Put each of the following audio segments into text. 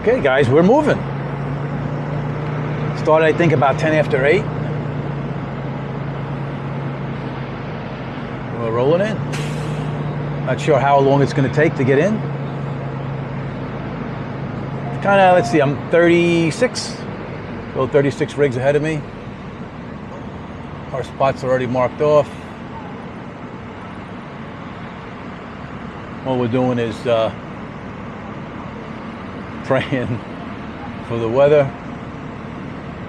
Okay, guys, we're moving. Started, I think, about 10 after 8. We're rolling in. Not sure how long it's going to take to get in. Kind of, let's see, I'm 36. So 36 rigs ahead of me. Our spots are already marked off. What we're doing is praying for the weather,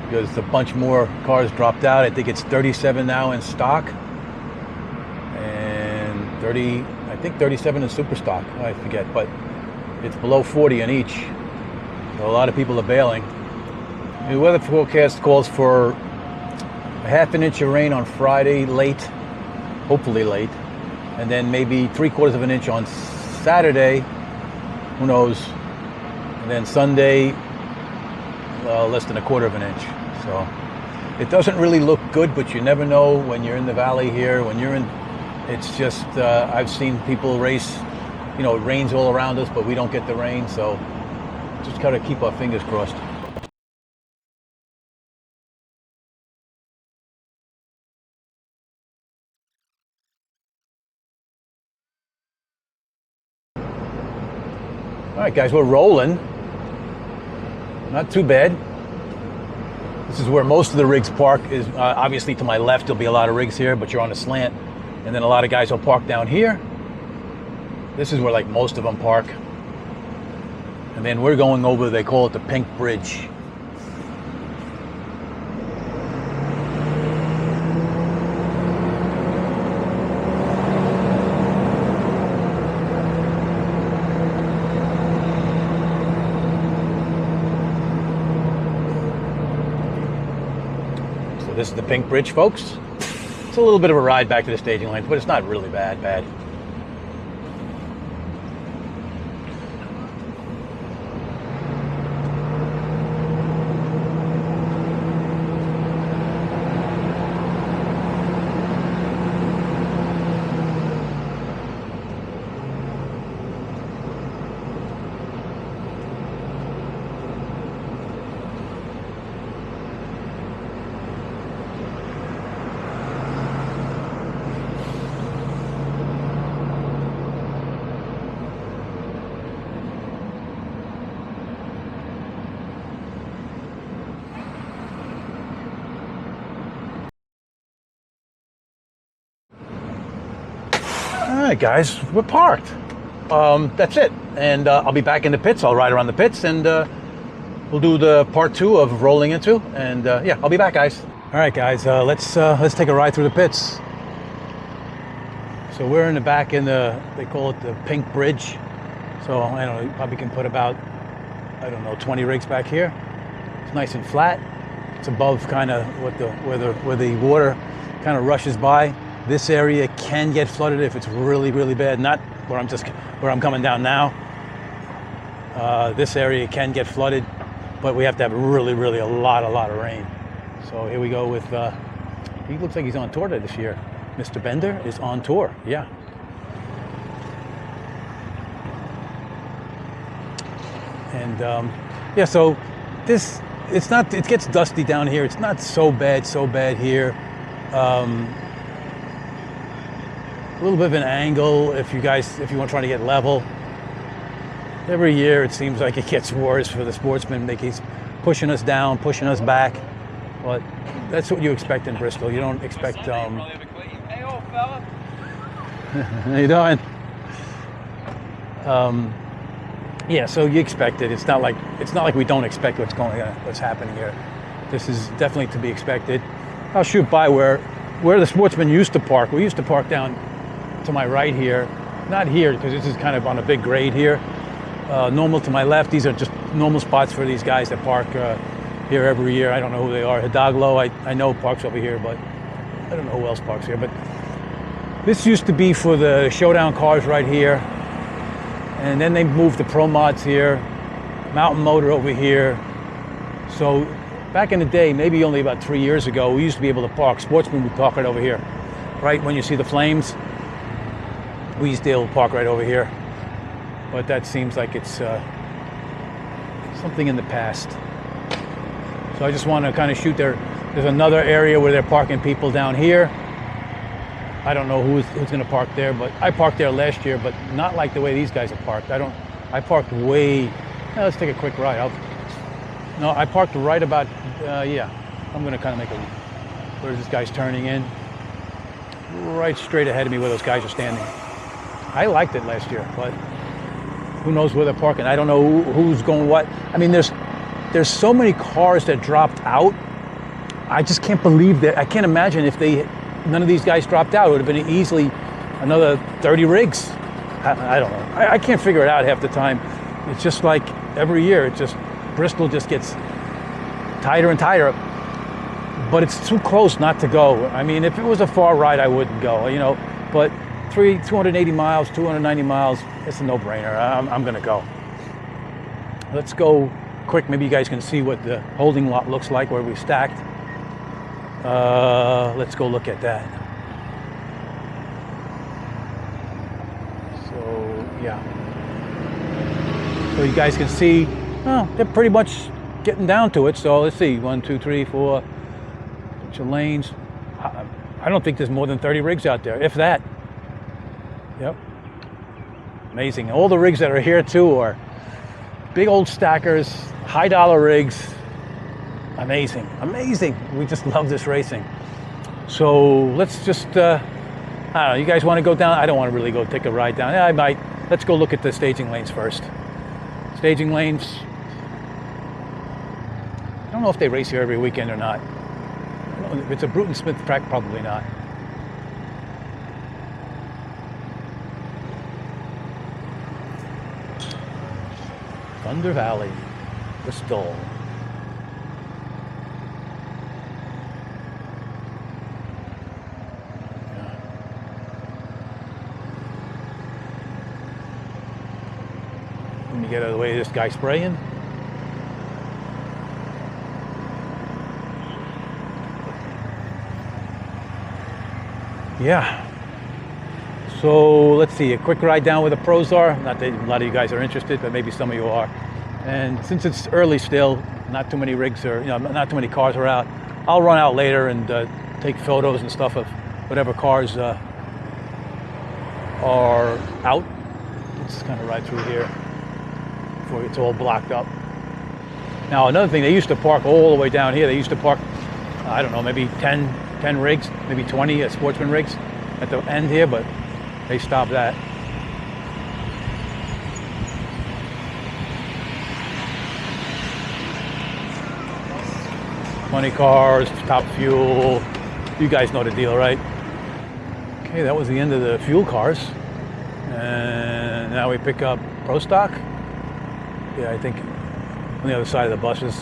because a bunch more cars dropped out. I think it's 37 now in stock, and 30, I think 37 in super stock. I forget, but it's below 40 in each. So a lot of people are bailing. The weather forecast calls for a half an inch of rain on Friday late, hopefully late, and then maybe 3/4 of an inch on Saturday. Who knows? And then Sunday, less than 1/4 of an inch. So it doesn't really look good, but you never know when you're in the valley here. When you're in, it's just, I've seen people race, you know, it rains all around us, but we don't get the rain. So just gotta keep our fingers crossed. All right, guys, we're rolling. Not too bad. This is where most of the rigs park. Is obviously to my left. There'll be a lot of rigs here, but you're on a slant, and then a lot of guys will park down here. This is where like most of them park, and then we're going over. They call it the Pink Bridge. This is the Pink Bridge, folks. It's a little bit of a ride back to the staging lane, but it's not really bad. All right, guys, we're parked. That's it. And I'll be back in the pits. I'll ride around the pits, and we'll do the part 2 of rolling into. And yeah, I'll be back, guys. All right, guys, let's take a ride through the pits. So we're in the back in the, they call it the Pink Bridge. So I don't know, you probably can put about, I don't know, 20 rigs back here. It's nice and flat. It's above kind of where the water kind of rushes by. This area can get flooded if it's really, really bad. Not where I'm coming down now. This area can get flooded, but we have to have really, really a lot of rain. So here we go with, he looks like he's on tour this year. Mr. Bender is on tour, yeah. And yeah, so this, it gets dusty down here. It's not so bad here. A little bit of an angle if you want to try to get level. Every year it seems like it gets worse for the sportsmen. They keep pushing us down, pushing us back. But that's what you expect in Bristol. You don't expect. Hey, old fella. How you doing? Yeah, so you expect it. It's not like we don't expect what's happening here. This is definitely to be expected. I'll shoot by where the sportsmen used to park. We used to park down to my right here, not here because this is kind of on a big grade here. Normal to my left, these are just normal spots for these guys that park here every year. I don't know who they are. Hidalgo, I know parks over here, but I don't know who else parks here. But this used to be for the showdown cars right here, and then they moved the Pro Mods here, Mountain Motor over here. So back in the day, maybe only about 3 years ago, we used to be able to park. Sportsmen would park right over here, right when you see the flames. We used to be able to park right over here, but that seems like it's something in the past. So I just want to kind of shoot there. There's another area where they're parking people down here. I don't know who's going to park there, but I parked there last year, but not like the way these guys are parked. I parked way. Let's take a quick ride. No, I parked right about. Yeah, I'm going to kind of make a. Where this guy's turning in? Right straight ahead of me where those guys are standing. I liked it last year, but who knows where they're parking? I don't know who's going what. I mean, there's so many cars that dropped out. I just can't believe that. I can't imagine if none of these guys dropped out. It would have been easily another 30 rigs. I don't know. I can't figure it out half the time. It's just like every year, Bristol just gets tighter and tighter. But it's too close not to go. I mean, if it was a far ride, I wouldn't go, you know. But 280 miles, 290 miles, it's a no-brainer. I'm going to go. Let's go quick. Maybe you guys can see what the holding lot looks like where we stacked. Let's go look at that. So, yeah. So you guys can see, well, they're pretty much getting down to it. So let's see, 1, 2, 3, 4. Bunch of lanes. I don't think there's more than 30 rigs out there, if that. Yep. Amazing. All the rigs that are here too are big old stackers, high dollar rigs. Amazing. Amazing. We just love this racing. So let's just, I don't know, you guys want to go down? I don't want to really go take a ride down. Yeah, I might. Let's go look at the staging lanes first. Staging lanes. I don't know if they race here every weekend or not. If it's a Bruton Smith track, probably not. Thunder Valley, Bristol. Let me get out of the way of this guy spraying. Yeah. So let's see, a quick ride down where the pros are. Not that a lot of you guys are interested, but maybe some of you are. And since it's early still, not too many rigs or not too many cars are out. I'll run out later and take photos and stuff of whatever cars are out. Let's kind of ride through here before it's all blocked up. Now another thing, they used to park all the way down here. They used to park, I don't know, maybe 10 rigs, maybe 20 sportsman rigs at the end here, but they stopped that. Money cars, top fuel. You guys know the deal, right? Okay, that was the end of the fuel cars. And now we pick up Pro Stock. Yeah, I think on the other side of the buses.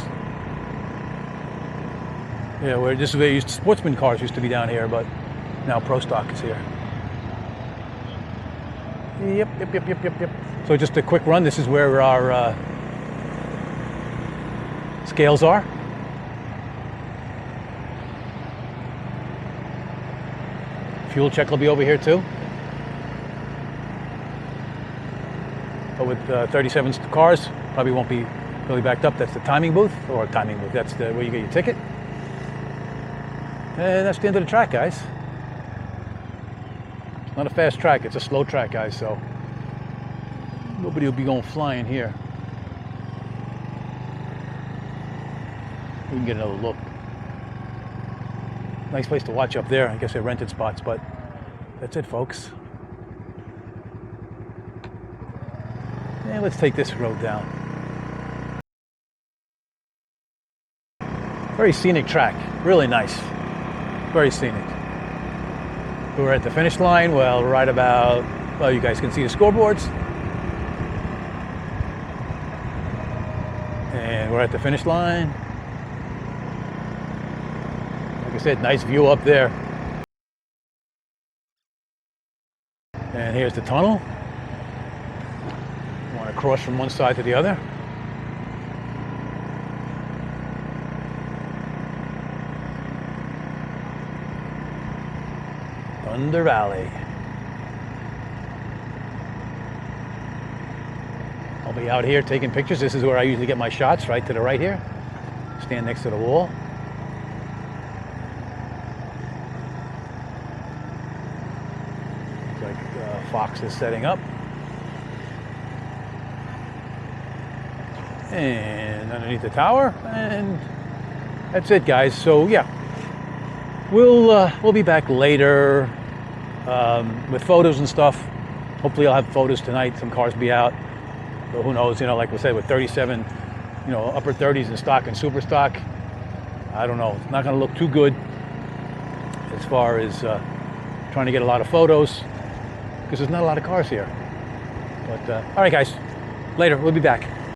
Yeah, where this is where sportsman cars used to be down here, but now Pro Stock is here. Yep. So just a quick run. This is where our scales are. Fuel check will be over here too. But with 37 cars, probably won't be really backed up. That's the timing booth, or timing booth. That's where you get your ticket. And that's the end of the track, guys. It's not a fast track, it's a slow track, guys, so nobody will be going flying here. We can get another look. Nice place to watch up there. I guess they're rented spots, but that's it, folks. And let's take this road down. Very scenic track, really nice. Very scenic. We're at the finish line. Well, right about, well, you guys can see the scoreboards. And we're at the finish line. Like I said, nice view up there. And here's the tunnel. You want to cross from one side to the other. Thunder Valley. I'll be out here taking pictures. This is where I usually get my shots, right to the right here. Stand next to the wall. Looks like Fox is setting up. And underneath the tower, and that's it, guys. So yeah, we'll be back later with photos and stuff. Hopefully I'll have photos tonight. Some cars be out, but who knows, you know, like we said, with 37, you know, upper 30s in stock and super stock, I don't know, it's not going to look too good as far as trying to get a lot of photos, because there's not a lot of cars here. But all right, guys, later, we'll be back.